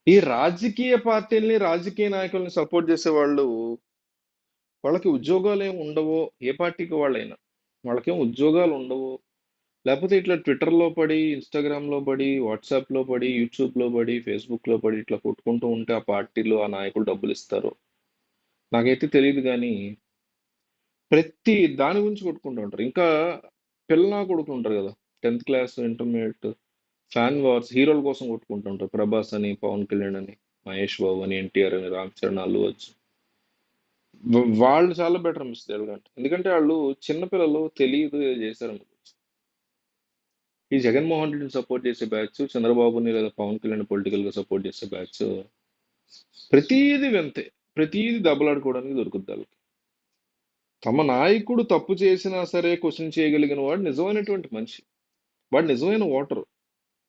ఈ రాజకీయ పార్టీల్ని, రాజకీయ నాయకుల్ని సపోర్ట్ చేసే వాళ్ళు, వాళ్ళకి ఉద్యోగాలు ఏమి ఉండవో, ఏ పార్టీకి వాళ్ళైనా వాళ్ళకేం ఉద్యోగాలు ఉండవు. లేకపోతే ఇట్లా ట్విట్టర్లో పడి, ఇన్స్టాగ్రామ్లో పడి, వాట్సాప్లో పడి, యూట్యూబ్లో పడి, ఫేస్బుక్లో పడి ఇట్లా కొట్టుకుంటూ ఉంటే ఆ పార్టీలు ఆ నాయకులు డబ్బులు ఇస్తారు. నాకైతే తెలియదు కానీ ప్రతి దాని గురించి కొట్టుకుంటూ ఉంటారు. ఇంకా పిల్లనా కొడుకులు ఉంటారు కదా, 10th class intermediate fan wars, హీరోల కోసం కొట్టుకుంటుంటారు. ప్రభాస్ అని, పవన్ కళ్యాణ్ అని, మహేష్ బాబు అని, ఎన్టీఆర్ అని, రామ్ చరణ్, అల్లు అర్జున్. వాళ్ళు చాలా బెటర్ అనిపిస్తుంది ఎలాగంటే, ఎందుకంటే వాళ్ళు చిన్నపిల్లలు తెలియదు ఏదో చేశారు. ఈ జగన్మోహన్ రెడ్డిని సపోర్ట్ చేసే బ్యాచ్, చంద్రబాబుని లేదా పవన్ కళ్యాణ్ పొలిటికల్ గా సపోర్ట్ చేసే బ్యాచ్, ప్రతీది వింతే, ప్రతీది దెబ్బలాడుకోవడానికి దొరుకుద్ది వాళ్ళకి. తమ నాయకుడు తప్పు చేసినా సరే క్వశ్చన్ చేయగలిగిన వాడు నిజమైనటువంటి మనిషి, వాడు నిజమైన ఓటరు.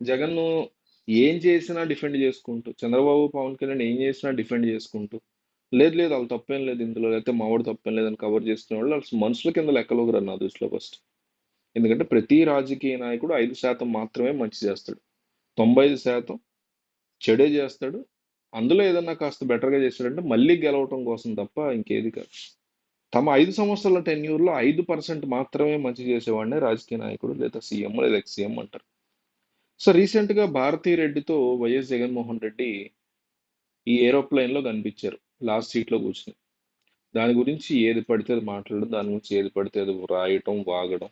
జగన్ ఏం చేసినా డిఫెండ్ చేసుకుంటూ, చంద్రబాబు పవన్ కళ్యాణ్ ఏం చేసినా డిఫెండ్ చేసుకుంటూ, లేదు లేదు వాళ్ళు తప్పేం లేదు ఇందులో, లేకపోతే మావాడు తప్పేం లేదని కవర్ చేసుకునే వాళ్ళు అసలు మనుషుల కింద లెక్కలోకి రారు నా దృష్టిలో ఫస్ట్. ఎందుకంటే ప్రతి రాజకీయ నాయకుడు 5% మాత్రమే మంచి చేస్తాడు, 95% చెడే చేస్తాడు. అందులో ఏదన్నా కాస్త బెటర్గా చేస్తాడంటే మళ్ళీ గెలవటం కోసం తప్ప ఇంకేది కాదు. తమ 5 సంవత్సరాల టెన్యూర్లో 5% మాత్రమే మంచి చేసేవాడినే రాజకీయ నాయకుడు లేదా సీఎం లేదా ఎక్స్ సీఎం అంటారు. సో రీసెంట్గా భారతీ రెడ్డితో వైఎస్ జగన్మోహన్ రెడ్డి ఈ ఏరోప్లేన్లో కనిపించారు, లాస్ట్ సీట్లో కూర్చుని. దాని గురించి ఏది పడితే అది మాట్లాడడం, దాని గురించి ఏది పడితే అది రాయటం, వాగడం,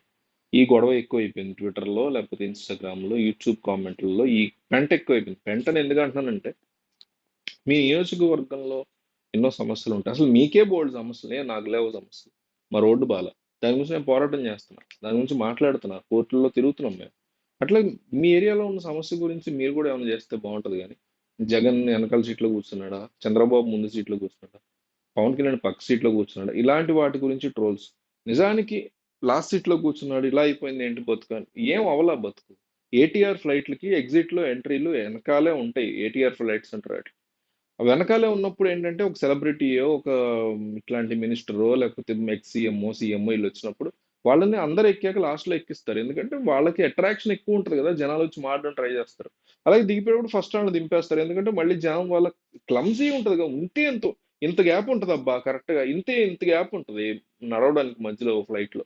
ఈ గొడవ ఎక్కువైపోయింది ట్విట్టర్లో, లేకపోతే ఇన్స్టాగ్రామ్లో, యూట్యూబ్ కామెంట్లలో. ఈ పెంట ఎక్కువైపోయింది. పెంటను ఎందుకు అంటున్నానంటే, మీ నియోజకవర్గంలో ఎన్నో సమస్యలు ఉంటాయి. అసలు మీకే బోల్డ్ సమస్యలు, నాకు లేవు సమస్యలు. మా రోడ్డు బాల, దాని గురించి నేను పోరాటం చేస్తున్నా, దాని గురించి మాట్లాడుతున్నా, కోర్టుల్లో తిరుగుతున్నాం మేము. అట్లా మీ ఏరియాలో ఉన్న సమస్య గురించి మీరు కూడా ఏమైనా చేస్తే బాగుంటుంది. కానీ జగన్ వెనకాల సీట్లో కూర్చున్నాడా, చంద్రబాబు ముందు సీట్లో కూర్చున్నాడా, పవన్ కళ్యాణ్ పక్క సీట్లో కూర్చున్నాడా, ఇలాంటి వాటి గురించి ట్రోల్స్. నిజానికి లాస్ట్ సీట్లో కూర్చున్నాడు, ఇలా అయిపోయింది ఏంటి బతుకు అని. ఏం అవలా బతుకు. ఏటీఆర్ ఫ్లైట్లకి ఎగ్జిట్లో ఎంట్రీలు వెనకాలే ఉంటాయి, ఏటీఆర్ ఫ్లైట్స్ అంటారు. వెనకాలే ఉన్నప్పుడు ఏంటంటే ఒక సెలబ్రిటీయో, ఒక ఇట్లాంటి మినిస్టరో, లేకపోతే ఎక్స్ సీఎంఓ సీఎంఓ వీళ్ళు వచ్చినప్పుడు వాళ్ళని అందరు ఎక్కాక లాస్ట్లో ఎక్కిస్తారు. ఎందుకంటే వాళ్ళకి అట్రాక్షన్ ఎక్కువ ఉంటుంది కదా, జనాలు వచ్చి మాట్లాడడం ట్రై చేస్తారు. అలాగే దిగిపోయేటప్పుడు ఫస్ట్ వాళ్ళు దింపేస్తారు, ఎందుకంటే మళ్ళీ జనం వాళ్ళ క్లమ్జీ ఉంటుంది కదా. ఉంటే ఎంతో ఇంత గ్యాప్ ఉంటుంది అబ్బా, కరెక్ట్గా ఇంత గ్యాప్ ఉంటుంది నడవడానికి మధ్యలో ఫ్లైట్లో.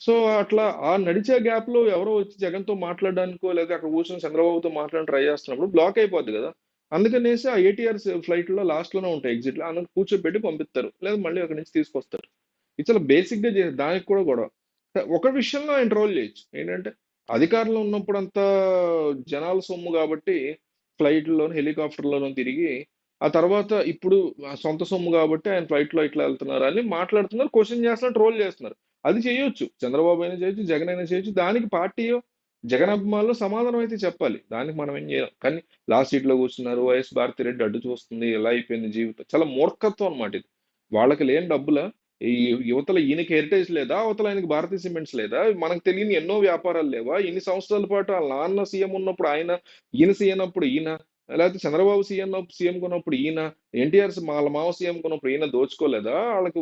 సో అట్లా ఆ నడిచే గ్యాప్ లో ఎవరో వచ్చి జగన్తో మాట్లాడడానికో, లేదా అక్కడ కూర్చొని చంద్రబాబుతో మాట్లాడడం ట్రై చేస్తున్నప్పుడు బ్లాక్ అయిపోద్ది కదా. అందుకనేసి ఆ ఏటీఆర్ ఫ్లైట్ లో లాస్ట్ లోనే ఉంటాయి ఎగ్జిట్ లో, అందులో కూర్చోబెట్టి పంపిస్తారు, లేదా మళ్ళీ అక్కడి నుంచి తీసుకొస్తారు. ఇది చాలా బేసిక్ గా చేసి దానికి కూడా గొడవ. ఒక విషయంలో ఆయన ట్రోల్ చేయొచ్చు, ఏంటంటే అధికారంలో ఉన్నప్పుడు అంతా జనాల సొమ్ము కాబట్టి ఫ్లైట్లోను హెలికాప్టర్లోనూ తిరిగి, ఆ తర్వాత ఇప్పుడు ఆ సొంత సొమ్ము కాబట్టి ఆయన ఫ్లైట్ లో ఇట్లా వెళ్తున్నారు అని మాట్లాడుతున్నారు, క్వశ్చన్ చేస్తున్నారు, ట్రోల్ చేస్తున్నారు. అది చేయొచ్చు, చంద్రబాబు అయినా చేయొచ్చు, జగన్ అయినా చేయొచ్చు. దానికి పార్టీ జగన్ అభిమానులు సమాధానం అయితే చెప్పాలి, దానికి మనం ఏం చేయాలి. కానీ లాస్ట్ సీట్ లో కూర్చున్నారు, వైఎస్ భారతి రెడ్డి అడ్డు చూస్తుంది, ఎలా అయిపోయింది జీవితం. చాలా మూర్ఖత్వం అన్నమాట ఇది. వాళ్ళకి లేని డబ్బుల, ఈ యువతల ఈయనకి హెరిటేజ్ లేదా, అవతల ఆయనకి భారతీయ సిమెంట్స్ లేదా, మనకు తెలియని ఎన్నో వ్యాపారాలు లేవా? ఇన్ని సంవత్సరాల పాటు వాళ్ళ నాన్న సీఎం ఉన్నప్పుడు ఆయన, ఈయన సీఎం అప్పుడు ఈయన, లేకపోతే చంద్రబాబు సీఎం కొన్నప్పుడు ఈయన, ఎన్టీఆర్ వాళ్ళ మామ సీఎం కొన్నప్పుడు ఈయన దోచుకోలేదా? వాళ్ళకి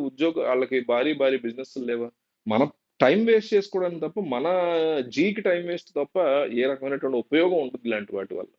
వాళ్ళకి భారీ భారీ బిజినెస్ లేవా? మన టైం వేస్ట్ చేసుకోవడానికి తప్ప, మన జీకి టైం వేస్ట్ తప్ప ఏ రకమైనటువంటి ఉపయోగం ఉంటుంది ఇలాంటి వాటి వల్ల?